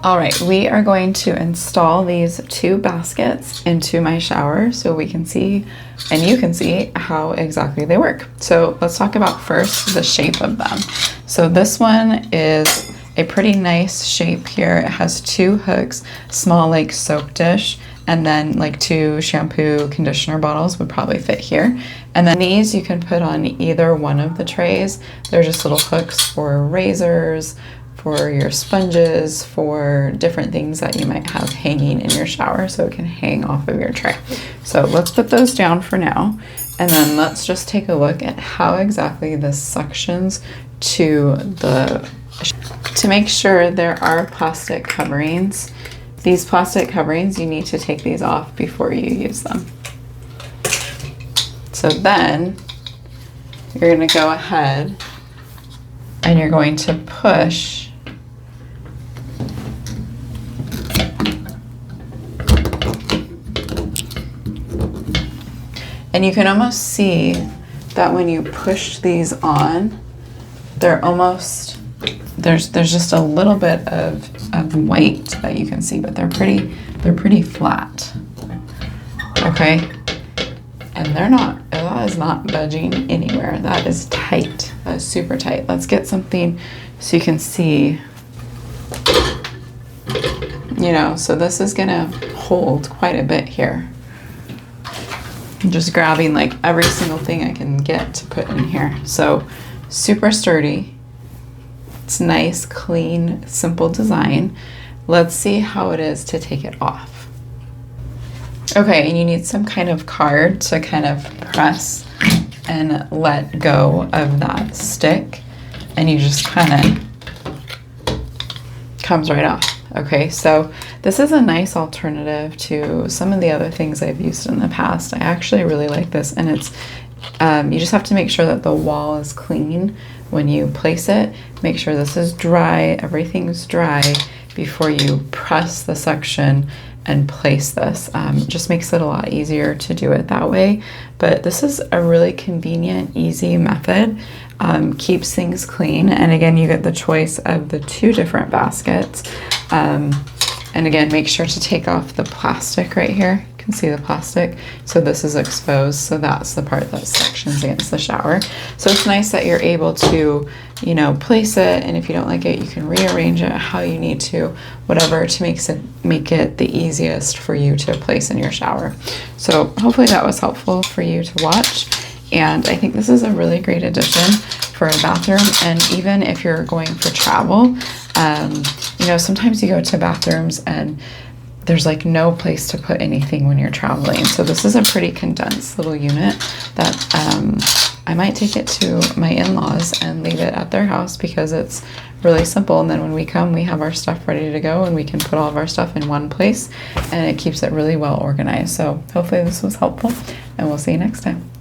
All right, we are going to install these 2 baskets into my shower so we can see, and you can see, how exactly they work. So let's talk about first the shape of them. So this one is a pretty nice shape here. It has 2 hooks, small like soap dish, and then like 2 shampoo conditioner bottles would probably fit here. And then these you can put on either one of the trays. They're just little hooks for razors, for your sponges, for different things that you might have hanging in your shower so it can hang off of your tray. So let's put those down for now, and then let's just take a look at how exactly this suctions to make sure there are plastic coverings. These plastic coverings, you need to take these off before you use them. So then you're going to go ahead and you're going to push and you can almost see that when you push these on, they're almost, there's just a little bit of white that you can see, but they're pretty flat. Okay, and that is not budging anywhere. That is tight. That is super tight. Let's get something so you can see, so this is gonna hold quite a bit here. I'm just grabbing like every single thing I can get to put in here. So super sturdy. It's nice, clean, simple design. Let's see how it is to take it off. Okay, and you need some kind of card to kind of press and let go of that stick, and you just kind of comes right off. Okay, so this is a nice alternative to some of the other things I've used in the past. I actually really like this, and it's you just have to make sure that the wall is clean when you place it. Make sure this is dry, everything's dry before you press the suction and place this. It just makes it a lot easier to do it that way. But this is a really convenient, easy method. Keeps things clean, and again, you get the choice of the 2 different baskets. And again, make sure to take off the plastic right here. You can see the plastic. So this is exposed, so that's the part that suctions against the shower. So it's nice that you're able to, place it, and if you don't like it, you can rearrange it how you need to, whatever, to make it the easiest for you to place in your shower. So hopefully that was helpful for you to watch. And I think this is a really great addition for a bathroom. And even if you're going for travel, sometimes you go to bathrooms and there's like no place to put anything when you're traveling. So this is a pretty condensed little unit that I might take it to my in-laws and leave it at their house because it's really simple. And then when we come, we have our stuff ready to go and we can put all of our stuff in one place, and it keeps it really well organized. So hopefully this was helpful, and we'll see you next time.